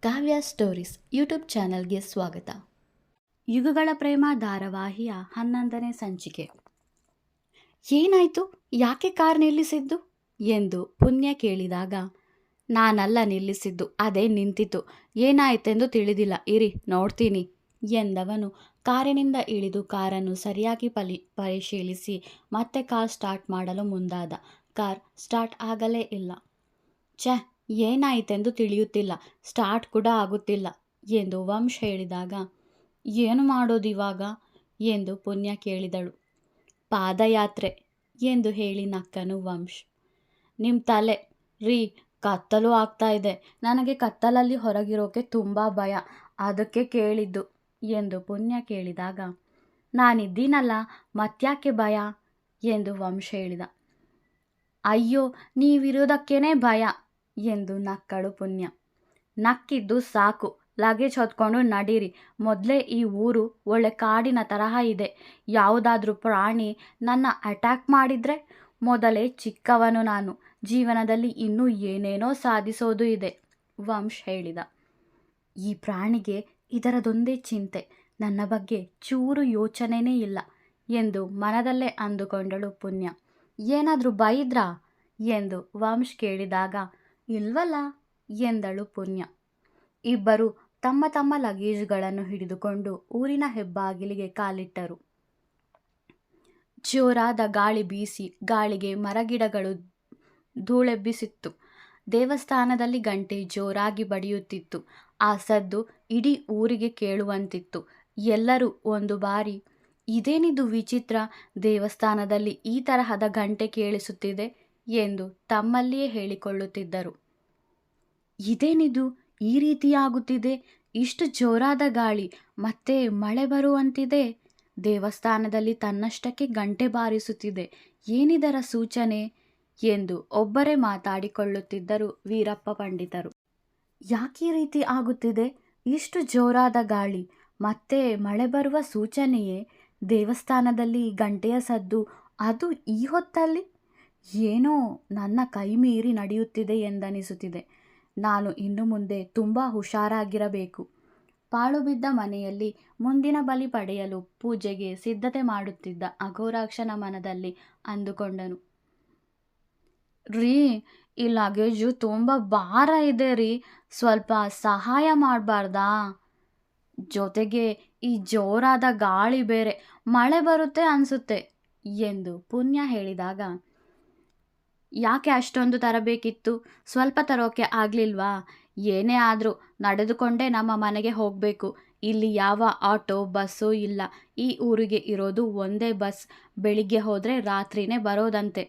ಕಾವ್ಯ stories YouTube ಚಾನಲ್ಗೆ ಸ್ವಾಗತ. ಯುಗಗಳ ಪ್ರೇಮ ಧಾರಾವಾಹಿಯ 11ನೇ ಸಂಚಿಕೆ. ಏನಾಯಿತು, ಯಾಕೆ ಕಾರ್ ನಿಲ್ಲಿಸಿದ್ದು ಎಂದು ಪುಣ್ಯ ಕೇಳಿದಾಗ, ನಾನಲ್ಲ ನಿಲ್ಲಿಸಿದ್ದು, ಅದೇ ನಿಂತಿತು. ಏನಾಯಿತೆಂದು ತಿಳಿದಿಲ್ಲ, ಇರಿ ನೋಡ್ತೀನಿ ಎಂದವನು ಕಾರಿನಿಂದ ಇಳಿದು ಕಾರನ್ನು ಸರಿಯಾಗಿ ಪರಿಶೀಲಿಸಿ ಮತ್ತೆ ಕಾರ್ ಸ್ಟಾರ್ಟ್ ಮಾಡಲು ಮುಂದಾದ. ಕಾರ್ ಸ್ಟಾರ್ಟ್ ಆಗಲೇ ಇಲ್ಲ. ಛೆ, ಏನಾಯಿತೆಂದು ತಿಳಿಯುತ್ತಿಲ್ಲ, ಸ್ಟಾರ್ಟ್ ಕೂಡ ಆಗುತ್ತಿಲ್ಲ ಎಂದು ವಂಶ್ ಹೇಳಿದಾಗ, ಏನು ಮಾಡೋದಿವಾಗ ಎಂದು ಪುಣ್ಯ ಕೇಳಿದಳು. ಪಾದಯಾತ್ರೆ ಎಂದು ಹೇಳಿ ನಕ್ಕನು ವಂಶ್. ನಿಮ್ಮ ತಲೆ ರೀ, ಕತ್ತಲು ಆಗ್ತಾ ಇದೆ, ನನಗೆ ಕತ್ತಲಲ್ಲಿ ಹೊರಗಿರೋಕೆ ತುಂಬ ಭಯ, ಅದಕ್ಕೆ ಕೇಳಿದ್ದು ಎಂದು ಪುಣ್ಯ ಕೇಳಿದಾಗ, ನಾನಿದ್ದೀನಲ್ಲ ಮತ್ಯಾಕೆ ಭಯ ಎಂದು ವಂಶ್ ಹೇಳಿದ. ಅಯ್ಯೋ, ನೀವಿರೋದಕ್ಕೇನೆ ಭಯ ಎಂದು ನಕ್ಕಳು ಪುಣ್ಯ. ನಕ್ಕಿದ್ದು ಸಾಕು, ಲಗೇಜ್ ಹೊತ್ಕೊಂಡು ನಡೀರಿ. ಮೊದಲೇ ಈ ಊರು ಒಳ್ಳೆ ಕಾಡಿನ ತರಹ ಇದೆ, ಯಾವುದಾದ್ರೂ ಪ್ರಾಣಿ ನನ್ನ ಅಟ್ಯಾಕ್ ಮಾಡಿದರೆ? ಮೊದಲೇ ಚಿಕ್ಕವನು ನಾನು, ಜೀವನದಲ್ಲಿ ಇನ್ನೂ ಏನೇನೋ ಸಾಧಿಸೋದು ಇದೆ ವಂಶ್ ಹೇಳಿದ. ಈ ಪ್ರಾಣಿಗೆ ಇದರದೊಂದೇ ಚಿಂತೆ, ನನ್ನ ಬಗ್ಗೆ ಚೂರು ಯೋಚನೆನೇ ಇಲ್ಲ ಎಂದು ಮನದಲ್ಲೇ ಅಂದುಕೊಂಡಳು ಪುಣ್ಯ. ಏನಾದರೂ ಬೈದ್ರಾ ಎಂದು ವಂಶ್ ಕೇಳಿದಾಗ, ಇಲ್ವಲ್ಲ ಎಂದಳು ಪುಣ್ಯ. ಇಬ್ಬರು ತಮ್ಮ ತಮ್ಮ ಲಗೇಜ್ಗಳನ್ನು ಹಿಡಿದುಕೊಂಡು ಊರಿನ ಹೆಬ್ಬಾಗಿಲಿಗೆ ಕಾಲಿಟ್ಟರು. ಜೋರಾದ ಗಾಳಿ ಬೀಸಿ ಗಾಳಿಗೆ ಮರಗಿಡಗಳು ಧೂಳೆಬ್ಬಿಸಿತ್ತು. ದೇವಸ್ಥಾನದಲ್ಲಿ ಗಂಟೆ ಜೋರಾಗಿ ಬಡಿಯುತ್ತಿತ್ತು. ಆ ಸದ್ದು ಇಡೀ ಊರಿಗೆ ಕೇಳುವಂತಿತ್ತು. ಎಲ್ಲರೂ ಒಂದು ಬಾರಿ, ಇದೇನಿದು ವಿಚಿತ್ರ, ದೇವಸ್ಥಾನದಲ್ಲಿ ಈ ತರಹದ ಗಂಟೆ ಕೇಳಿಸುತ್ತಿದೆ ಎಂದು ತಮ್ಮಲ್ಲಿಯೇ ಹೇಳಿಕೊಳ್ಳುತ್ತಿದ್ದರು. ಇದೇನಿದು ಈ ರೀತಿಯಾಗುತ್ತಿದೆ, ಇಷ್ಟು ಜೋರಾದ ಗಾಳಿ, ಮತ್ತೆ ಮಳೆ ಬರುವಂತಿದೆ, ದೇವಸ್ಥಾನದಲ್ಲಿ ತನ್ನಷ್ಟಕ್ಕೆ ಗಂಟೆ ಬಾರಿಸುತ್ತಿದೆ, ಏನಿದರ ಸೂಚನೆ ಎಂದು ಒಬ್ಬರೇ ಮಾತಾಡಿಕೊಳ್ಳುತ್ತಿದ್ದರು ವೀರಪ್ಪ ಪಂಡಿತರು. ಯಾಕೆ ಈ ರೀತಿ ಆಗುತ್ತಿದೆ, ಇಷ್ಟು ಜೋರಾದ ಗಾಳಿ ಮತ್ತೆ ಮಳೆ ಬರುವ ಸೂಚನೆಯೇ, ದೇವಸ್ಥಾನದಲ್ಲಿ ಗಂಟೆಯ ಸದ್ದು, ಅದು ಈ ಹೊತ್ತಲ್ಲಿ? ಏನೋ ನನ್ನ ಕೈ ಮೀರಿ ನಡೆಯುತ್ತಿದೆ ಎಂದನಿಸುತ್ತಿದೆ. ನಾನು ಇನ್ನು ಮುಂದೆ ತುಂಬ ಹುಷಾರಾಗಿರಬೇಕು. ಪಾಳು ಬಿದ್ದ ಮನೆಯಲ್ಲಿ ಮುಂದಿನ ಬಲಿ ಪಡೆಯಲು ಪೂಜೆಗೆ ಸಿದ್ಧತೆ ಮಾಡುತ್ತಿದ್ದ ಅಘೋರಾಕ್ಷನ ಮನದಲ್ಲಿ ಅಂದುಕೊಂಡನು. ರೀ, ಈ ಲಗೇಜು ತುಂಬ ಭಾರ ಇದೆ ರೀ, ಸ್ವಲ್ಪ ಸಹಾಯ ಮಾಡಬಾರ್ದಾ? ಜೊತೆಗೆ ಈ ಜೋರಾದ ಗಾಳಿ ಬೇರೆ, ಮಳೆ ಬರುತ್ತೆ ಅನಿಸುತ್ತೆ ಎಂದು ಪುಣ್ಯ ಹೇಳಿದಾಗ, ಯಾಕೆ ಅಷ್ಟೊಂದು ತರಬೇಕಿತ್ತು, ಸ್ವಲ್ಪ ತರೋಕೆ ಆಗಲಿಲ್ವಾ? ಏನೇ ಆದರೂ ನಡೆದುಕೊಂಡೇ ನಮ್ಮ ಮನೆಗೆ ಹೋಗಬೇಕು, ಇಲ್ಲಿ ಯಾವ ಆಟೋ ಬಸ್ಸು ಇಲ್ಲ, ಈ ಊರಿಗೆ ಇರೋದು ಒಂದೇ ಬಸ್, ಬೆಳಿಗ್ಗೆ ಹೋದರೆ ರಾತ್ರಿನೇ ಬರೋದಂತೆ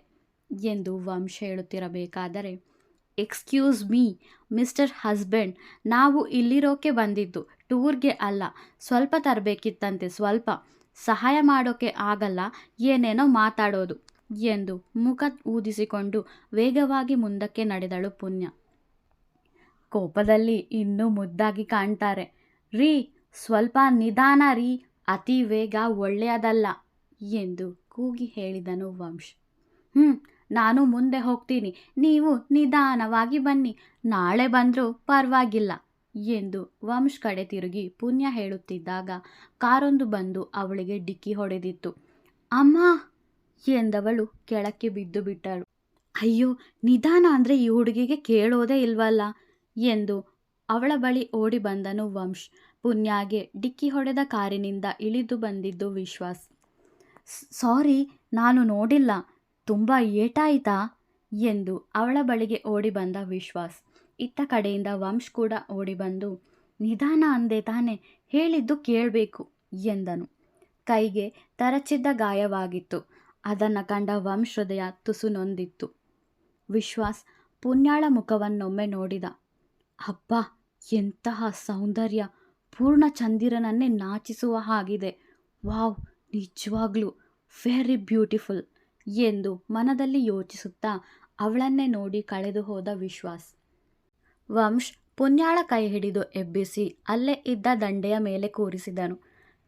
ಎಂದು ವಂಶ್ ಹೇಳುತ್ತಿರಬೇಕಾದರೆ, ಎಕ್ಸ್ಕ್ಯೂಸ್ ಮೀ ಮಿಸ್ಟರ್ ಹಸ್ಬೆಂಡ್, ನಾವು ಇಲ್ಲಿರೋಕೆ ಬಂದಿದ್ದು, ಟೂರ್ಗೆ ಅಲ್ಲ, ಸ್ವಲ್ಪ ತರಬೇಕಿತ್ತಂತೆ, ಸ್ವಲ್ಪ ಸಹಾಯ ಮಾಡೋಕ್ಕೆ ಆಗಲ್ಲ, ಏನೇನೋ ಮಾತಾಡೋದು ಎಂದು ಮುಖ ಊದಿಸಿಕೊಂಡು ವೇಗವಾಗಿ ಮುಂದಕ್ಕೆ ನಡೆದಳು ಪುಣ್ಯ. ಕೋಪದಲ್ಲಿ ಇನ್ನೂ ಮುದ್ದಾಗಿ ಕಾಣ್ತಾರೆ. ರೀ, ಸ್ವಲ್ಪ ನಿಧಾನ ರೀ, ಅತಿ ವೇಗ ಒಳ್ಳೆಯದಲ್ಲ ಎಂದು ಕೂಗಿ ಹೇಳಿದನು ವಂಶ್. ನಾನು ಮುಂದೆ ಹೋಗ್ತೀನಿ, ನೀವು ನಿಧಾನವಾಗಿ ಬನ್ನಿ, ನಾಳೆ ಬಂದರೂ ಪರವಾಗಿಲ್ಲ ಎಂದು ವಂಶ್ ಕಡೆ ತಿರುಗಿ ಪುಣ್ಯ ಹೇಳುತ್ತಿದ್ದಾಗ ಕಾರೊಂದು ಬಂದು ಅವಳಿಗೆ ಡಿಕ್ಕಿ ಹೊಡೆದಿತ್ತು. ಅಮ್ಮ ಎಂದವಳು ಕೆಳಕ್ಕೆ ಬಿದ್ದು ಬಿಟ್ಟಳು. ಅಯ್ಯೋ, ನಿಧಾನ ಅಂದರೆ ಈ ಹುಡುಗಿಗೆ ಕೇಳೋದೇ ಇಲ್ವಲ್ಲ ಎಂದು ಅವಳ ಬಳಿ ಓಡಿ ಬಂದನು ವಂಶ್. ಪುಣ್ಯಾಗೆ ಡಿಕ್ಕಿ ಹೊಡೆದ ಕಾರಿನಿಂದ ಇಳಿದು ಬಂದಿದ್ದು ವಿಶ್ವಾಸ್. ಸಾರಿ, ನಾನು ನೋಡಿಲ್ಲ, ತುಂಬ ಏಟಾಯಿತಾ ಎಂದು ಅವಳ ಬಳಿಗೆ ಓಡಿ ಬಂದ ವಿಶ್ವಾಸ್. ಇತ್ತ ಕಡೆಯಿಂದ ವಂಶ್ ಕೂಡ ಓಡಿ ಬಂದು, ನಿಧಾನ ಅಂದೆ ತಾನೆ, ಹೇಳಿದ್ದು ಕೇಳಬೇಕು ಎಂದನು. ಕೈಗೆ ತರಚಿದ್ದ ಗಾಯವಾಗಿತ್ತು. ಅದನ್ನು ಕಂಡ ವಂಶ್ ಹೃದಯ ತುಸು ನೊಂದಿತ್ತು. ವಿಶ್ವಾಸ್ ಪುಣ್ಯಾಳ ಮುಖವನ್ನೊಮ್ಮೆ ನೋಡಿದ. ಅಬ್ಬ, ಎಂತಹ ಸೌಂದರ್ಯ, ಪೂರ್ಣ ಚಂದಿರನನ್ನೇ ನಾಚಿಸುವ ಹಾಗಿದೆ, ವಾವ್, ನಿಜವಾಗ್ಲೂ ವೆರಿ ಬ್ಯೂಟಿಫುಲ್ ಎಂದು ಮನದಲ್ಲಿ ಯೋಚಿಸುತ್ತಾ ಅವಳನ್ನೇ ನೋಡಿ ಕಳೆದು ಹೋದ ವಿಶ್ವಾಸ್. ವಂಶ್ ಪುಣ್ಯಾಳ ಕೈ ಹಿಡಿದು ಎಬ್ಬಿಸಿ ಅಲ್ಲೇ ಇದ್ದ ದಂಡೆಯ ಮೇಲೆ ಕೂರಿಸಿದನು.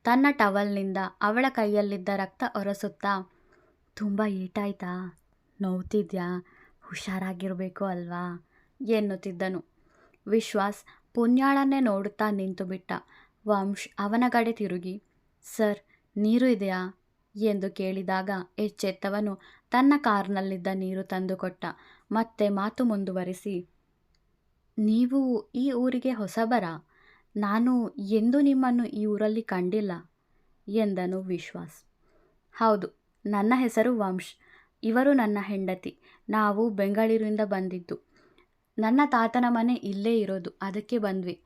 ತನ್ನ ಟವಲ್ನಿಂದ ಅವಳ ಕೈಯಲ್ಲಿದ್ದ ರಕ್ತ ಒರೆಸುತ್ತಾ, ತುಂಬ ಏಟಾಯ್ತಾ, ನೋವ್ತಿದ್ಯಾ, ಹುಷಾರಾಗಿರಬೇಕು ಅಲ್ವಾ ಎನ್ನುತ್ತಿದ್ದನು. ವಿಶ್ವಾಸ್ ಪುಣ್ಯಾಳನ್ನೇ ನೋಡುತ್ತಾ ನಿಂತುಬಿಟ್ಟ. ವಂಶ್ ಅವನ ಕಡೆ ತಿರುಗಿ, ಸರ್, ನೀರು ಇದೆಯಾ ಎಂದು ಕೇಳಿದಾಗ ಎಚ್ಚೆತ್ತವನು ತನ್ನ ಕಾರ್ನಲ್ಲಿದ್ದ ನೀರು ತಂದುಕೊಟ್ಟ. ಮತ್ತೆ ಮಾತು ಮುಂದುವರಿಸಿ, ನೀವು ಈ ಊರಿಗೆ ಹೊಸಬರಾ? ನಾನು ಎಂದೂ ನಿಮ್ಮನ್ನು ಈ ಊರಲ್ಲಿ ಕಂಡಿಲ್ಲ ಎಂದನು ವಿಶ್ವಾಸ್. ಹೌದು, ನನ್ನ ಹೆಸರು ವಂಶ್. ಇವರು ನನ್ನ ಹೆಂಡತಿ. ನಾವು ಬೆಂಗಳೂರಿಂದ ಬಂದಿದ್ದು. ನನ್ನ ತಾತನ ಮನೆ ಇಲ್ಲೇ ಇರೋದು, ಅದಕ್ಕೆ ಬಂದ್ವಿ.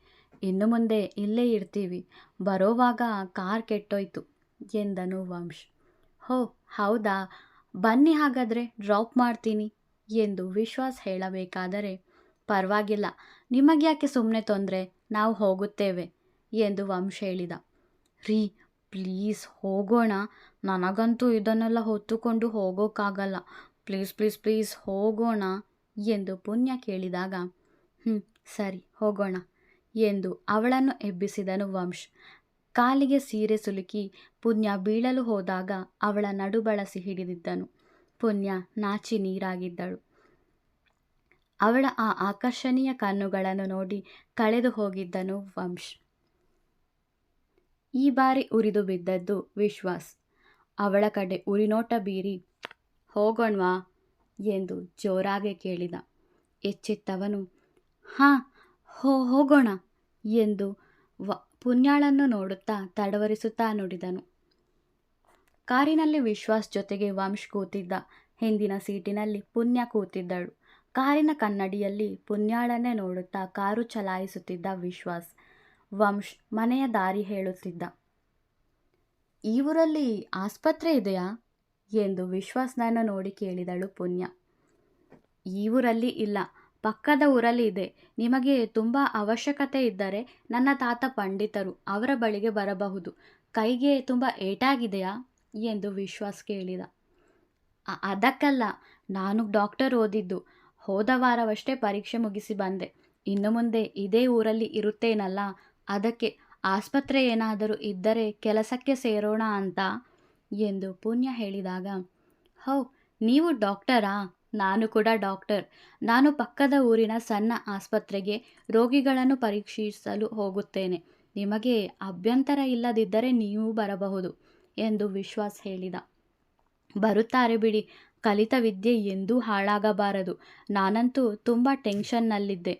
ಇನ್ನು ಮುಂದೆ ಇಲ್ಲೇ ಇರ್ತೀವಿ. ಬರೋವಾಗ ಕಾರ್ ಕೆಟ್ಟೋಯ್ತು ಎಂದನು ವಂಶ್. ಹೋ ಹೌದಾ, ಬನ್ನಿ ಹಾಗಾದರೆ ಡ್ರಾಪ್ ಮಾಡ್ತೀನಿ ಎಂದು ವಿಶ್ವಾಸ್ ಹೇಳಬೇಕಾದರೆ, ಪರವಾಗಿಲ್ಲ, ನಿಮಗ್ಯಾಕೆ ಸುಮ್ಮನೆ ತೊಂದರೆ, ನಾವು ಹೋಗುತ್ತೇವೆ ಎಂದು ವಂಶ್ ಹೇಳಿದ. ರೀ ಪ್ಲೀಸ್ ಹೋಗೋಣ, ನನಗಂತೂ ಇದನ್ನೆಲ್ಲ ಹೊತ್ತುಕೊಂಡು ಹೋಗೋಕ್ಕಾಗಲ್ಲ, ಪ್ಲೀಸ್ ಪ್ಲೀಸ್ ಪ್ಲೀಸ್ ಹೋಗೋಣ ಎಂದು ಪುಣ್ಯ ಕೇಳಿದಾಗ, ಸರಿ ಹೋಗೋಣ ಎಂದು ಅವಳನ್ನು ಎಬ್ಬಿಸಿದನು ವಂಶ್. ಕಾಲಿಗೆ ಸೀರೆ ಸುಲುಕಿ ಪುಣ್ಯ ಬೀಳಲು ಹೋದಾಗ ಅವಳ ನಡುಬಳಸಿ ಹಿಡಿದಿದ್ದನು. ಪುಣ್ಯ ನಾಚಿ ನೀರಾಗಿದ್ದಳು. ಅವಳ ಆ ಆಕರ್ಷಣೀಯ ಕಣ್ಣುಗಳನ್ನು ನೋಡಿ ಕಳೆದು ಹೋಗಿದ್ದನು ವಂಶ್. ಈ ಬಾರಿ ಉರಿದು ಬಿದ್ದದ್ದು ವಿಶ್ವಾಸ್. ಅವಳ ಕಡೆ ಉರಿನೋಟ ಬೀರಿ, ಹೋಗೋಣ್ವಾ ಎಂದು ಜೋರಾಗಿ ಕೇಳಿದ. ಎಚ್ಚೆತ್ತವನು, ಹಾಂ ಹೋಗೋಣ ಎಂದು ಪುಣ್ಯಾಳನ್ನು ನೋಡುತ್ತಾ ತಡವರಿಸುತ್ತಾ ನುಡಿದನು. ಕಾರಿನಲ್ಲಿ ವಿಶ್ವಾಸ್ ಜೊತೆಗೆ ವಂಶ್ ಕೂತಿದ್ದ. ಹಿಂದಿನ ಸೀಟಿನಲ್ಲಿ ಪುಣ್ಯ ಕೂತಿದ್ದಳು. ಕಾರಿನ ಕನ್ನಡಿಯಲ್ಲಿ ಪುಣ್ಯಾಳನ್ನೇ ನೋಡುತ್ತಾ ಕಾರು ಚಲಾಯಿಸುತ್ತಿದ್ದ ವಿಶ್ವಾಸ್. ವಂಶ್ ಮನೆಯ ದಾರಿ ಹೇಳುತ್ತಿದ್ದ. ಈ ಊರಲ್ಲಿ ಆಸ್ಪತ್ರೆ ಇದೆಯಾ ಎಂದು ವಿಶ್ವಾಸ್ನನ್ನು ನೋಡಿ ಕೇಳಿದಳು ಪುಣ್ಯ. ಈ ಊರಲ್ಲಿ ಇಲ್ಲ, ಪಕ್ಕದ ಊರಲ್ಲಿ ಇದೆ. ನಿಮಗೆ ತುಂಬ ಅವಶ್ಯಕತೆ ಇದ್ದರೆ ನನ್ನ ತಾತ ಪಂಡಿತರು, ಅವರ ಬಳಿಗೆ ಬರಬಹುದು. ಕೈಗೆ ತುಂಬ ಏಟಾಗಿದೆಯಾ ಎಂದು ವಿಶ್ವಾಸ್ ಕೇಳಿದ. ಅದಕ್ಕಲ್ಲ, ನಾನು ಡಾಕ್ಟರ್ ಓದಿದ್ದು. ಹೋದ ವಾರವಷ್ಟೇ ಪರೀಕ್ಷೆ ಮುಗಿಸಿ ಬಂದೆ. ಇನ್ನು ಮುಂದೆ ಇದೇ ಊರಲ್ಲಿ ಇರುತ್ತೇನಲ್ಲ, ಅದಕ್ಕೆ ಆಸ್ಪತ್ರೆ ಏನಾದರೂ ಇದ್ದರೆ ಕೆಲಸಕ್ಕೆ ಸೇರೋಣ ಅಂತ ಎಂದು ಪುಣ್ಯ ಹೇಳಿದಾಗ, ಹೋ ನೀವು ಡಾಕ್ಟರಾ? ನಾನು ಕೂಡ ಡಾಕ್ಟರ್. ನಾನು ಪಕ್ಕದ ಊರಿನ ಸಣ್ಣ ಆಸ್ಪತ್ರೆಗೆ ರೋಗಿಗಳನ್ನು ಪರೀಕ್ಷಿಸಲು ಹೋಗುತ್ತೇನೆ. ನಿಮಗೆ ಅಭ್ಯಂತರ ಇಲ್ಲದಿದ್ದರೆ ನೀವು ಬರಬಹುದು ಎಂದು ವಿಶ್ವಾಸ್ ಹೇಳಿದ. ಬರುತ್ತಾರೆ ಬಿಡಿ, ಕಲಿತ ವಿದ್ಯೆ ಎಂದೂ ಹಾಳಾಗಬಾರದು. ನಾನಂತೂ ತುಂಬ ಟೆನ್ಷನ್ನಲ್ಲಿದ್ದೆ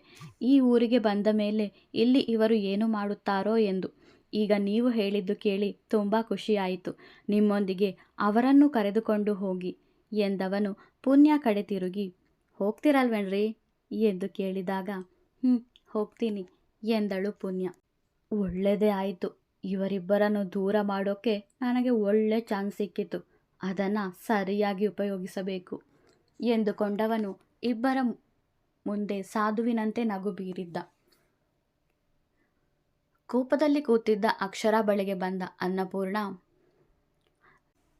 ಈ ಊರಿಗೆ ಬಂದ ಮೇಲೆ, ಇಲ್ಲಿ ಇವರು ಏನು ಮಾಡುತ್ತಾರೋ ಎಂದು. ಈಗ ನೀವು ಹೇಳಿದ್ದು ಕೇಳಿ ತುಂಬ ಖುಷಿಯಾಯಿತು. ನಿಮ್ಮೊಂದಿಗೆ ಅವರನ್ನು ಕರೆದುಕೊಂಡು ಹೋಗಿ ಎಂದವನು ಪುಣ್ಯ ಕಡೆ ತಿರುಗಿ, ಹೋಗ್ತಿರಲ್ವೇನ್ರಿ ಎಂದು ಕೇಳಿದಾಗ, ಹೋಗ್ತೀನಿ ಎಂದಳು ಪುಣ್ಯ. ಒಳ್ಳೆಯದೇ ಆಯಿತು, ಇವರಿಬ್ಬರನ್ನು ದೂರ ಮಾಡೋಕ್ಕೆ ನನಗೆ ಒಳ್ಳೆ ಚಾನ್ಸ್ ಸಿಕ್ಕಿತು. ಅದನ್ನು ಸರಿಯಾಗಿ ಉಪಯೋಗಿಸಬೇಕು ಎಂದುಕೊಂಡವನು ಇಬ್ಬರ ಮುಂದೆ ಸಾಧುವಿನಂತೆ ನಗು ಬೀರಿದ್ದ. ಕೋಪದಲ್ಲಿ ಕೂತಿದ್ದ ಅಕ್ಷರ ಬಳಿಗೆ ಬಂದ ಅನ್ನಪೂರ್ಣ,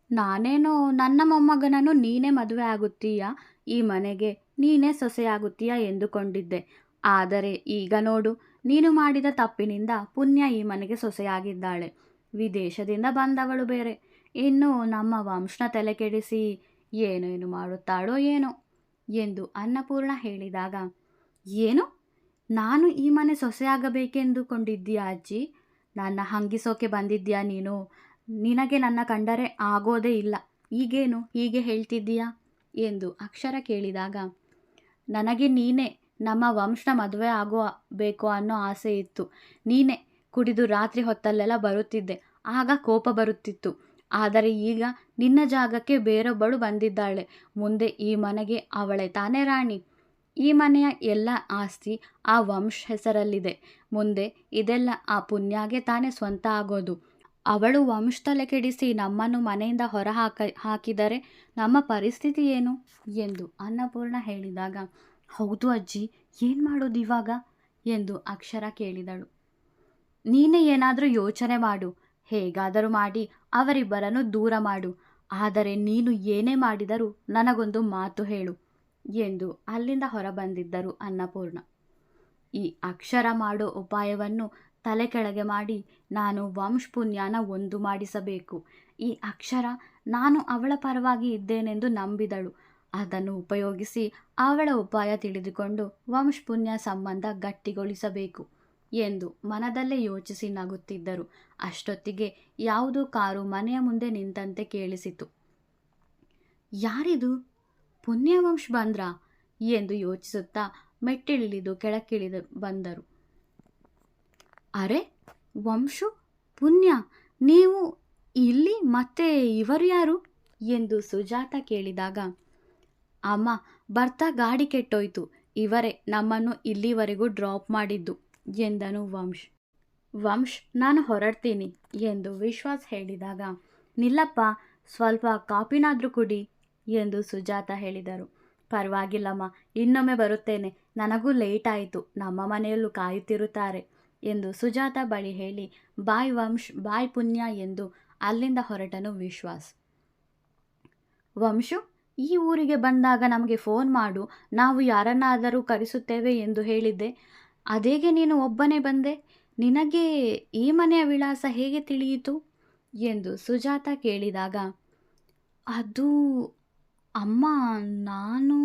ನಾನೇನೋ ನನ್ನ ಮೊಮ್ಮಗನನ್ನು ನೀನೇ ಮದುವೆ ಆಗುತ್ತೀಯಾ, ಈ ಮನೆಗೆ ನೀನೇ ಸೊಸೆಯಾಗುತ್ತೀಯಾ ಎಂದುಕೊಂಡಿದ್ದೆ. ಆದರೆ ಈಗ ನೋಡು, ನೀನು ಮಾಡಿದ ತಪ್ಪಿನಿಂದ ಪುಣ್ಯ ಈ ಮನೆಗೆ ಸೊಸೆಯಾಗಿದ್ದಾಳೆ. ವಿದೇಶದಿಂದ ಬಂದವಳು ಬೇರೆ. ಇನ್ನು ನಮ್ಮ ವಂಶನ ತಲೆ ಕೆಡಿಸಿ ಏನೇನು ಮಾಡುತ್ತಾಳೋ ಏನೋ ಎಂದು ಅನ್ನಪೂರ್ಣ ಹೇಳಿದಾಗ, ಏನು, ನಾನು ಈ ಮನೆ ಸೊಸೆಯಾಗಬೇಕೆಂದುಕೊಂಡಿದ್ದೀಯಾ ಅಜ್ಜಿ? ನನ್ನ ಹಂಗಿಸೋಕೆ ಬಂದಿದ್ದೀಯಾ ನೀನು? ನಿನಗೆ ನನ್ನ ಕಂಡರೆ ಆಗೋದೇ ಇಲ್ಲ, ಈಗೇನು ಹೀಗೆ ಹೇಳ್ತಿದ್ದೀಯಾ ಎಂದು ಅಕ್ಷರ ಕೇಳಿದಾಗ, ನನಗೆ ನೀನೇ ನಮ್ಮ ವಂಶನ ಮದುವೆ ಬೇಕು ಅನ್ನೋ ಆಸೆ ಇತ್ತು. ನೀನೇ ಕುಡಿದು ರಾತ್ರಿ ಹೊತ್ತಲ್ಲೆಲ್ಲ ಬರುತ್ತಿದ್ದೆ, ಆಗ ಕೋಪ ಬರುತ್ತಿತ್ತು. ಆದರೆ ಈಗ ನಿನ್ನ ಜಾಗಕ್ಕೆ ಬೇರೊಬ್ಬಳು ಬಂದಿದ್ದಾಳೆ. ಮುಂದೆ ಈ ಮನೆಗೆ ಅವಳೇ ತಾನೇ ರಾಣಿ. ಈ ಮನೆಯ ಎಲ್ಲ ಆಸ್ತಿ ಆ ವಂಶ್ ಹೆಸರಲ್ಲಿದೆ. ಮುಂದೆ ಇದೆಲ್ಲ ಆ ಪುಣ್ಯಗೆ ತಾನೇ ಸ್ವಂತ ಆಗೋದು. ಅವಳು ವಂಶ್ ತಲೆ ಕೆಡಿಸಿ ನಮ್ಮನ್ನು ಮನೆಯಿಂದ ಹೊರ ಹಾಕಿದರೆ ನಮ್ಮ ಪರಿಸ್ಥಿತಿ ಏನು ಎಂದು ಅನ್ನಪೂರ್ಣ ಹೇಳಿದಾಗ, ಹೌದು ಅಜ್ಜಿ, ಏನು ಮಾಡೋದು ಇವಾಗ ಎಂದು ಅಕ್ಷರ ಕೇಳಿದಳು. ನೀನೇ ಏನಾದರೂ ಯೋಚನೆ ಮಾಡು, ಹೇಗಾದರೂ ಮಾಡಿ ಅವರಿಬ್ಬರನ್ನು ದೂರ ಮಾಡು. ಆದರೆ ನೀನು ಏನೇ ಮಾಡಿದರೂ ನನಗೊಂದು ಮಾತು ಹೇಳು ಎಂದು ಅಲ್ಲಿಂದ ಹೊರಬಂದಿದ್ದರು ಅನ್ನಪೂರ್ಣ. ಈ ಅಕ್ಷರ ಮಾಡೋ ಉಪಾಯವನ್ನು ತಲೆ ಕೆಳಗೆ ಮಾಡಿ ನಾನು ವಂಶ್ ಪುಣ್ಯನ ಒಂದು ಮಾಡಿಸಬೇಕು. ಈ ಅಕ್ಷರ ನಾನು ಅವಳ ಪರವಾಗಿ ಇದ್ದೇನೆಂದು ನಂಬಿದಳು. ಅದನ್ನು ಉಪಯೋಗಿಸಿ ಅವಳ ಉಪಾಯ ತಿಳಿದುಕೊಂಡು ವಂಶ್ ಪುಣ್ಯ ಸಂಬಂಧ ಗಟ್ಟಿಗೊಳಿಸಬೇಕು ಎಂದು ಮನದಲ್ಲೇ ಯೋಚಿಸಿ ನಗುತ್ತಿದ್ದರು. ಅಷ್ಟೊತ್ತಿಗೆ ಯಾವುದೋ ಕಾರು ಮನೆಯ ಮುಂದೆ ನಿಂತಂತೆ ಕೇಳಿಸಿತು. ಯಾರಿದು? ಪುಣ್ಯವಂಶ್ ಬಂದ್ರಾ ಎಂದು ಯೋಚಿಸುತ್ತಾ ಮೆಟ್ಟಿಳಿದು ಕೆಳಕ್ಕಿಳಿದು ಬಂದರು. ಅರೆ ವಂಶು, ಪುಣ್ಯ, ನೀವು ಇಲ್ಲಿ? ಮತ್ತೆ ಇವರು ಯಾರು ಎಂದು ಸುಜಾತ ಕೇಳಿದಾಗ, ಅಮ್ಮ, ಬರ್ತಾ ಗಾಡಿ ಕೆಟ್ಟೋಯ್ತು, ಇವರೇ ನಮ್ಮನ್ನು ಇಲ್ಲಿವರೆಗೂ ಡ್ರಾಪ್ ಮಾಡಿದ್ದು ಎಂದನು ವಂಶ್. ವಂಶ್, ನಾನು ಹೊರಡ್ತೀನಿ ಎಂದು ವಿಶ್ವಾಸ್ ಹೇಳಿದಾಗ, ನಿಲ್ಲಪ್ಪ, ಸ್ವಲ್ಪ ಕಾಪಿನಾದರೂ ಕುಡಿ ಎಂದು ಸುಜಾತ ಹೇಳಿದರು. ಪರವಾಗಿಲ್ಲಮ್ಮ, ಇನ್ನೊಮ್ಮೆ ಬರುತ್ತೇನೆ, ನನಗೂ ಲೇಟ್ ಆಯಿತು, ನಮ್ಮ ಮನೆಯಲ್ಲೂ ಕಾಯುತ್ತಿರುತ್ತಾರೆ ಎಂದು ಸುಜಾತ ಬಳಿ ಹೇಳಿ, ಬಾಯ್ ವಂಶ್, ಬಾಯ್ ಪುಣ್ಯ ಎಂದು ಅಲ್ಲಿಂದ ಹೊರಟನು ವಿಶ್ವಾಸ್. ವಂಶು, ಈ ಊರಿಗೆ ಬಂದಾಗ ನಮಗೆ ಫೋನ್ ಮಾಡು, ನಾವು ಯಾರನ್ನಾದರೂ ಕರೆಸುತ್ತೇವೆ ಎಂದು ಹೇಳಿದ್ದೆ, ಅದೇಗೆ ನೀನು ಒಬ್ಬನೇ ಬಂದೆ? ನಿನಗೆ ಈ ಮನೆಯ ವಿಳಾಸ ಹೇಗೆ ತಿಳಿಯಿತು ಎಂದು ಸುಜಾತ ಕೇಳಿದಾಗ, ಅದು ಅಮ್ಮ, ನಾನು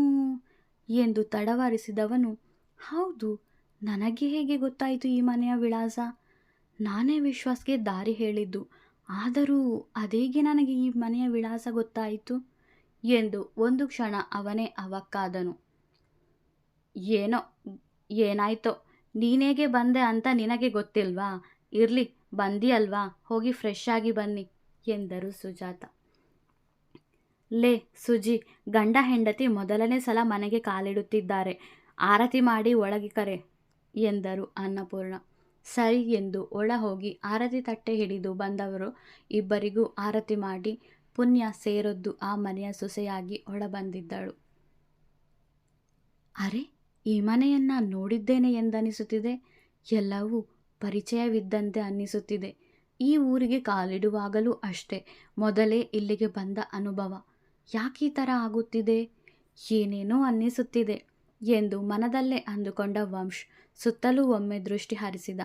ಎಂದು ತಡವರಿಸಿದವನು, ಹೌದು, ನನಗೆ ಹೇಗೆ ಗೊತ್ತಾಯಿತು ಈ ಮನೆಯ ವಿಳಾಸ? ನಾನೇ ವಿಶ್ವಾಸ್ಗೆ ದಾರಿ ಹೇಳಿದ್ದು, ಆದರೂ ಅದೇಗೆ ನನಗೆ ಈ ಮನೆಯ ವಿಳಾಸ ಗೊತ್ತಾಯಿತು ಎಂದು ಒಂದು ಕ್ಷಣ ಅವನೇ ಅವಕ್ಕಾದನು. ಏನಾಯ್ತೋ, ನೀನೇಗೆ ಬಂದೆ ಅಂತ ನಿನಗೆ ಗೊತ್ತಿಲ್ವಾ? ಇರಲಿ, ಬಂದಿಯಲ್ವಾ, ಹೋಗಿ ಫ್ರೆಶ್ ಆಗಿ ಬನ್ನಿ ಎಂದರು ಸುಜಾತ. ಲೇ ಸುಜಿ, ಗಂಡ ಹೆಂಡತಿ ಮೊದಲನೇ ಸಲ ಮನೆಗೆ ಕಾಲಿಡುತ್ತಿದ್ದಾರೆ, ಆರತಿ ಮಾಡಿ ಒಳಗೆ ಕರೆ ಎಂದರು ಅನ್ನಪೂರ್ಣ. ಸರಿ ಎಂದು ಒಳ ಹೋಗಿ ಆರತಿ ತಟ್ಟೆ ಹಿಡಿದು ಬಂದವರು ಇಬ್ಬರಿಗೂ ಆರತಿ ಮಾಡಿ ಪುಣ್ಯ ಸೇರೊದ್ದು ಆ ಮನೆಯ ಸೊಸೆಯಾಗಿ ಒಳ ಬಂದಿದ್ದಳು. ಅರೆ, ಈ ಮನೆಯನ್ನ ನೋಡಿದ್ದೇನೆ ಎಂದನಿಸುತ್ತಿದೆ, ಎಲ್ಲವೂ ಪರಿಚಯವಿದ್ದಂತೆ ಅನ್ನಿಸುತ್ತಿದೆ. ಈ ಊರಿಗೆ ಕಾಲಿಡುವಾಗಲೂ ಅಷ್ಟೇ, ಮೊದಲೇ ಇಲ್ಲಿಗೆ ಬಂದ ಅನುಭವ. ಯಾಕೆ ಈ ಥರ ಆಗುತ್ತಿದೆ? ಏನೇನೋ ಅನ್ನಿಸುತ್ತಿದೆ ಎಂದು ಮನದಲ್ಲೇ ಅಂದುಕೊಂಡ ವಂಶ್ ಸುತ್ತಲೂ ಒಮ್ಮೆ ದೃಷ್ಟಿ ಹರಿಸಿದ.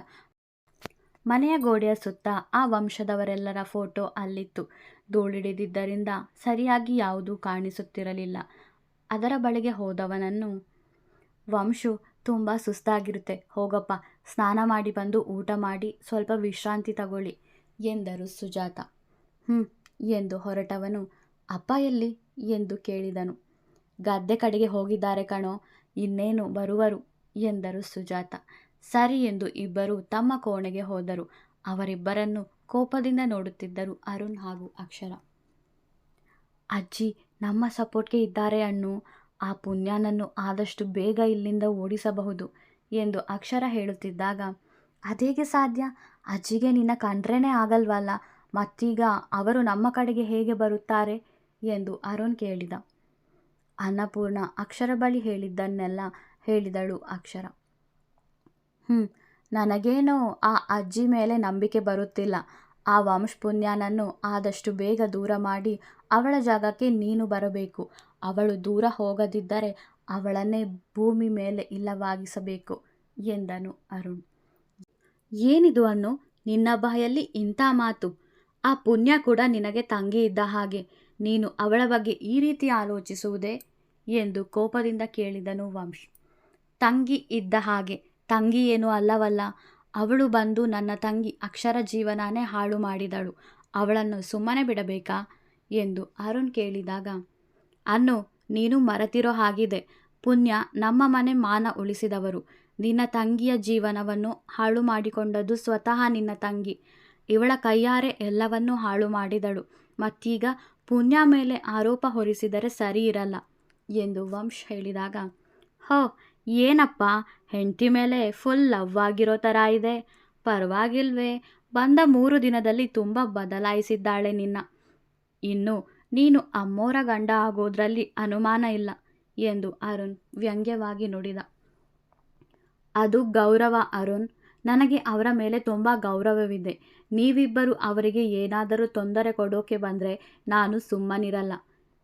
ಮನೆಯ ಗೋಡೆಯ ಸುತ್ತ ಆ ವಂಶದವರೆಲ್ಲರ ಫೋಟೋ ಅಲ್ಲಿತ್ತು. ಧೂಳಿಡಿದಿದ್ದರಿಂದ ಸರಿಯಾಗಿ ಯಾವುದೂ ಕಾಣಿಸುತ್ತಿರಲಿಲ್ಲ. ಅದರ ಬಳಿಗೆ ಹೋದವನನ್ನು, ವಂಶು, ತುಂಬ ಸುಸ್ತಾಗಿರುತ್ತೆ, ಹೋಗಪ್ಪ, ಸ್ನಾನ ಮಾಡಿ ಬಂದು ಊಟ ಮಾಡಿ ಸ್ವಲ್ಪ ವಿಶ್ರಾಂತಿ ತಗೊಳ್ಳಿ ಎಂದರು ಸುಜಾತ. ಎಂದು ಹೊರಟವನು, ಅಪ್ಪ ಎಲ್ಲಿ ಎಂದು ಕೇಳಿದನು. ಗದ್ದೆ ಕಡೆಗೆ ಹೋಗಿದ್ದಾರೆ ಕಣೋ, ಇನ್ನೇನು ಬರುವರು ಎಂದರು ಸುಜಾತ. ಸರಿ ಎಂದು ಇಬ್ಬರು ತಮ್ಮ ಕೋಣೆಗೆ ಹೋದರು. ಅವರಿಬ್ಬರನ್ನು ಕೋಪದಿಂದ ನೋಡುತ್ತಿದ್ದರು ಅರುಣ್ ಹಾಗೂ ಅಕ್ಷರ. ಅಜ್ಜಿ ನಮ್ಮ ಸಪೋರ್ಟ್ಗೆ ಇದ್ದಾರೆ ಅಣ್ಣು, ಆ ಪುಣ್ಯನನ್ನು ಆದಷ್ಟು ಬೇಗ ಇಲ್ಲಿಂದ ಓಡಿಸಬಹುದು ಎಂದು ಅಕ್ಷರ ಹೇಳುತ್ತಿದ್ದಾಗ, ಅದೇಗೆ ಸಾಧ್ಯ? ಅಜ್ಜಿಗೆ ನಿನ್ನ ಕಂಡ್ರೇನೇ ಆಗಲ್ವಲ್ಲ, ಮತ್ತೀಗ ಅವರು ನಮ್ಮ ಕಡೆಗೆ ಹೇಗೆ ಬರುತ್ತಾರೆ ಎಂದು ಅರುಣ್ ಕೇಳಿದ. ಅನ್ನಪೂರ್ಣ ಅಕ್ಷರ ಬಳಿ ಹೇಳಿದ್ದನ್ನೆಲ್ಲ ಹೇಳಿದಳು ಅಕ್ಷರ. ನನಗೇನೋ ಆ ಅಜ್ಜಿ ಮೇಲೆ ನಂಬಿಕೆ ಬರುತ್ತಿಲ್ಲ. ಆ ವಂಶ್ ಪುಣ್ಯನನ್ನು ಆದಷ್ಟು ಬೇಗ ದೂರ ಮಾಡಿ ಅವಳ ಜಾಗಕ್ಕೆ ನೀನು ಬರಬೇಕು. ಅವಳು ದೂರ ಹೋಗದಿದ್ದರೆ ಅವಳನ್ನೇ ಭೂಮಿ ಮೇಲೆ ಇಲ್ಲವಾಗಿಸಬೇಕು ಎಂದನು ಅರುಣ್. ಏನಿದು ಅನ್ನು, ನಿನ್ನ ಬಾಯಲ್ಲಿ ಇಂಥ ಮಾತು? ಆ ಪುಣ್ಯ ಕೂಡ ನಿನಗೆ ತಂಗಿ ಇದ್ದ ಹಾಗೆ, ನೀನು ಅವಳ ಬಗ್ಗೆ ಈ ರೀತಿ ಆಲೋಚಿಸುವುದೇ ಎಂದು ಕೋಪದಿಂದ ಕೇಳಿದನು ವಂಶ್. ತಂಗಿ ಇದ್ದ ಹಾಗೆ? ತಂಗಿ ಏನೂ ಅಲ್ಲವಲ್ಲ, ಅವಳು ಬಂದು ನನ್ನ ತಂಗಿ ಅಕ್ಷರ ಜೀವನನೇ ಹಾಳು ಮಾಡಿದಳು, ಅವಳನ್ನು ಸುಮ್ಮನೆ ಬಿಡಬೇಕಾ ಎಂದು ಅರುಣ್ ಕೇಳಿದಾಗ, ಅನ್ನು, ನೀನು ಮರೆತಿರೋ ಹಾಗಿದೆ, ಪುಣ್ಯ ನಮ್ಮ ಮನೆ ಮಾನ ಉಳಿಸಿದವರು. ನಿನ್ನ ತಂಗಿಯ ಜೀವನವನ್ನು ಹಾಳು ಮಾಡಿಕೊಂಡದ್ದು ಸ್ವತಃ ನಿನ್ನ ತಂಗಿ. ಇವಳ ಕೈಯಾರೆ ಎಲ್ಲವನ್ನೂ ಹಾಳು ಮಾಡಿದಳು, ಮತ್ತೀಗ ಪುಣ್ಯ ಮೇಲೆ ಆರೋಪ ಹೊರಿಸಿದರೆ ಸರಿ ಇರಲ್ಲ ಎಂದು ವಂಶ್ ಹೇಳಿದಾಗ, ಹೋ ಏನಪ್ಪ, ಹೆಂಡತಿ ಮೇಲೆ ಫುಲ್ ಲವ್ ಆಗಿರೋ ಥರ ಇದೆ, ಪರವಾಗಿಲ್ವೇ, ಬಂದ 3 ದಿನದಲ್ಲಿ ತುಂಬ ಬದಲಾಯಿಸಿದ್ದಾಳೆ ನಿನ್ನ. ಇನ್ನು ನೀನು ಅಮ್ಮೋರ ಗಂಡ ಆಗೋದ್ರಲ್ಲಿ ಅನುಮಾನ ಇಲ್ಲ ಎಂದು ಅರುಣ್ ವ್ಯಂಗ್ಯವಾಗಿ ನುಡಿದ. ಅದು ಗೌರವ ಅರುಣ್, ನನಗೆ ಅವರ ಮೇಲೆ ತುಂಬ ಗೌರವವಿದೆ. ನೀವಿಬ್ಬರು ಅವರಿಗೆ ಏನಾದರೂ ತೊಂದರೆ ಕೊಡೋಕೆ ಬಂದರೆ ನಾನು ಸುಮ್ಮನಿರಲ್ಲ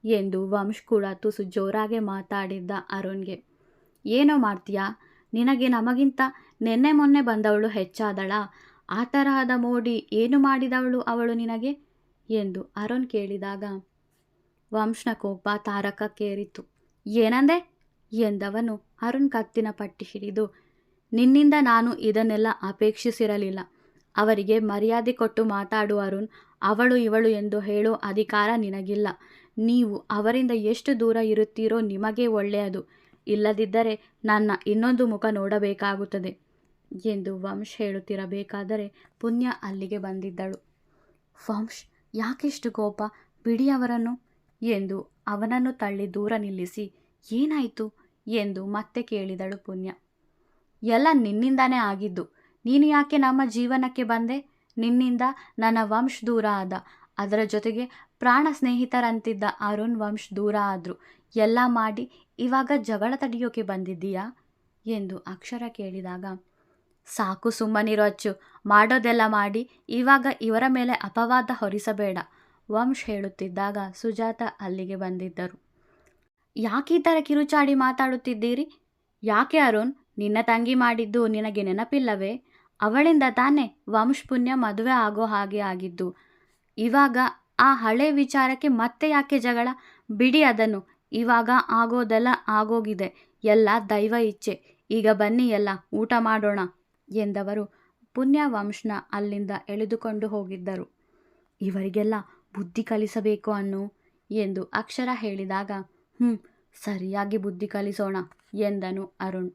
ಎಂದು ವಂಶ್ ಕೂಡ ತುಸು ಜೋರಾಗೆ ಮಾತಾಡಿದ್ದ ಅರುಣ್ಗೆ. ಏನೋ ಮಾಡ್ತೀಯಾ? ನಿನಗೆ ನಮಗಿಂತ ನೆನ್ನೆ ಮೊನ್ನೆ ಬಂದವಳು ಹೆಚ್ಚಾದಳ? ಆ ತರಹದ ಮೋಡಿ ಏನು ಮಾಡಿದವಳು ಅವಳು ನಿನಗೆ ಎಂದು ಅರುಣ್ ಕೇಳಿದಾಗ ವಂಶ್ನ ಕೋಪ ತಾರಕಕ್ಕೇರಿತು. ಏನಂದೆ ಎಂದವನು ಅರುಣ್ ಕತ್ತಿನ ಪಟ್ಟಿ ಹಿಡಿದು, ನಿನ್ನಿಂದ ನಾನು ಇದನ್ನೆಲ್ಲ ಅಪೇಕ್ಷಿಸಿರಲಿಲ್ಲ. ಅವರಿಗೆ ಮರ್ಯಾದೆ ಕೊಟ್ಟು ಮಾತಾಡು ಅರುಣ್. ಅವಳು ಇವಳು ಎಂದು ಹೇಳೋ ಅಧಿಕಾರ ನಿನಗಿಲ್ಲ. ನೀವು ಅವರಿಂದ ಎಷ್ಟು ದೂರ ಇರುತ್ತೀರೋ ನಿಮಗೇ ಒಳ್ಳೆಯದು. ಇಲ್ಲದಿದ್ದರೆ ನನ್ನ ಇನ್ನೊಂದು ಮುಖ ನೋಡಬೇಕಾಗುತ್ತದೆ ಎಂದು ವಂಶ್ ಹೇಳುತ್ತಿರಬೇಕಾದರೆ ಪುಣ್ಯ ಅಲ್ಲಿಗೆ ಬಂದಿದ್ದಳು. ವಂಶ್, ಯಾಕೆಷ್ಟು ಕೋಪ? ಬಿಡಿ ಅವರನ್ನು ಎಂದು ಅವನನ್ನು ತಳ್ಳಿ ದೂರ ನಿಲ್ಲಿಸಿ, ಏನಾಯಿತು ಎಂದು ಮತ್ತೆ ಕೇಳಿದಳು ಪುಣ್ಯ. ಎಲ್ಲ ನಿನ್ನಿಂದಾನೇ ಆಗಿದ್ದು. ನೀನು ಯಾಕೆ ನಮ್ಮ ಜೀವನಕ್ಕೆ ಬಂದೆ? ನಿನ್ನಿಂದ ನನ್ನ ವಂಶ್ ದೂರ ಆದ. ಅದರ ಜೊತೆಗೆ ಪ್ರಾಣ ಸ್ನೇಹಿತರಂತಿದ್ದ ಅರುಣ್ ವಂಶ್ ದೂರ ಆದರು. ಎಲ್ಲ ಮಾಡಿ ಇವಾಗ ಜಗಳ ತಡೆಯೋಕೆ ಬಂದಿದ್ದೀಯಾ ಎಂದು ಅಕ್ಷರ ಕೇಳಿದಾಗ, ಸಾಕು ಸುಮ್ಮನಿರೋ ಅಚ್ಚು. ಮಾಡೋದೆಲ್ಲ ಮಾಡಿ ಇವಾಗ ಇವರ ಮೇಲೆ ಅಪವಾದ ಹೊರಿಸಬೇಡ ವಂಶ್ ಹೇಳುತ್ತಿದ್ದಾಗ ಸುಜಾತ ಅಲ್ಲಿಗೆ ಬಂದಿದ್ದರು. ಯಾಕೆ ಈ ಥರ ಕಿರುಚಾಡಿ ಮಾತಾಡುತ್ತಿದ್ದೀರಿ? ಯಾಕೆ ಅರುಣ್, ನಿನ್ನ ತಂಗಿ ಮಾಡಿದ್ದು ನಿನಗೆ ನೆನಪಿಲ್ಲವೇ? ಅವಳಿಂದ ತಾನೇ ವಂಶ್ ಪುಣ್ಯ ಮದುವೆ ಆಗೋ ಹಾಗೆ ಆಗಿದ್ದು. ಇವಾಗ ಆ ಹಳೆ ವಿಚಾರಕ್ಕೆ ಮತ್ತೆ ಯಾಕೆ ಜಗಳ? ಬಿಡಿ ಅದನ್ನು. ಇವಾಗ ಆಗೋದೆಲ್ಲ ಆಗೋಗಿದೆ. ಎಲ್ಲ ದೈವ ಇಚ್ಛೆ. ಈಗ ಬನ್ನಿ ಎಲ್ಲ ಊಟ ಮಾಡೋಣ ಎಂದವರು ಪುಣ್ಯ ವಂಶನ ಅಲ್ಲಿಂದ ಎಳೆದುಕೊಂಡು ಹೋಗಿದ್ದರು. ಇವರಿಗೆಲ್ಲ ಬುದ್ಧಿ ಕಲಿಸಬೇಕು ಅನ್ನು ಎಂದು ಅಕ್ಷರ ಹೇಳಿದಾಗ, ಸರಿಯಾಗಿ ಬುದ್ಧಿ ಕಲಿಸೋಣ ಎಂದನು ಅರುಣ್.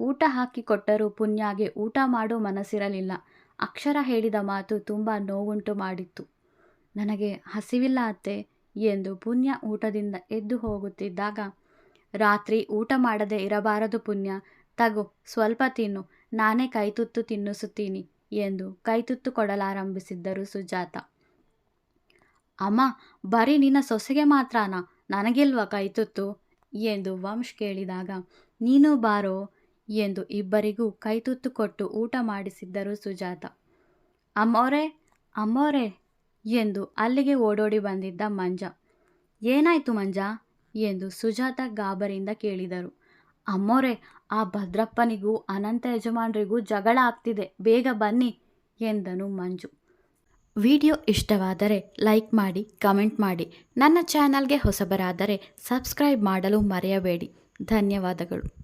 ಊಟ ಹಾಕಿಕೊಟ್ಟರೂ ಪುಣ್ಯಗೆ ಊಟ ಮಾಡೋ ಮನಸ್ಸಿರಲಿಲ್ಲ. ಅಕ್ಷರ ಹೇಳಿದ ಮಾತು ತುಂಬ ನೋವುಂಟು ಮಾಡಿತ್ತು. ನನಗೆ ಹಸಿವಿಲ್ಲ ಅತ್ತೆ ಎಂದು ಪುಣ್ಯ ಊಟದಿಂದ ಎದ್ದು ಹೋಗುತ್ತಿದ್ದಾಗ, ರಾತ್ರಿ ಊಟ ಮಾಡದೆ ಇರಬಾರದು ಪುಣ್ಯ. ತಗೋ ಸ್ವಲ್ಪ ತಿನ್ನು, ನಾನೇ ಕೈತುತ್ತು ತಿನ್ನಿಸುತ್ತೀನಿ ಎಂದು ಕೈತುತ್ತು ಕೊಡಲಾರಂಭಿಸಿದ್ದರು ಸುಜಾತ. ಅಮ್ಮ, ಬರೀ ನಿನ್ನ ಸೊಸೆಗೆ ಮಾತ್ರನಾ? ನನಗಿಲ್ವಾ ಕೈತುತ್ತು ಎಂದು ವಂಶ್ ಕೇಳಿದಾಗ, ನೀನು ಬಾರೋ ಎಂದು ಇಬ್ಬರಿಗೂ ಕೈತುತ್ತು ಕೊಟ್ಟು ಊಟ ಮಾಡಿಸಿದ್ದರು ಸುಜಾತ. ಅಮ್ಮೋರೇ ಅಮ್ಮೋರೇ ಎಂದು ಅಲ್ಲಿಗೆ ಓಡೋಡಿ ಬಂದಿದ್ದ ಮಂಜ. ಏನಾಯ್ತು ಮಂಜ ಎಂದು ಸುಜಾತ ಗಾಬರಿಯಿಂದ ಕೇಳಿದರು. ಅಮ್ಮೋರೇ, ಆ ಭದ್ರಪ್ಪನಿಗೂ ಅನಂತ ಯಜಮಾನ್ರಿಗೂ ಜಗಳ ಆಗ್ತಿದೆ, ಬೇಗ ಬನ್ನಿ ಎಂದನು ಮಂಜು. ವಿಡಿಯೋ ಇಷ್ಟವಾದರೆ ಲೈಕ್ ಮಾಡಿ, ಕಮೆಂಟ್ ಮಾಡಿ. ನನ್ನ ಚಾನಲ್ಗೆ ಹೊಸಬರಾದರೆ ಸಬ್ಸ್ಕ್ರೈಬ್ ಮಾಡಲು ಮರೆಯಬೇಡಿ. ಧನ್ಯವಾದಗಳು.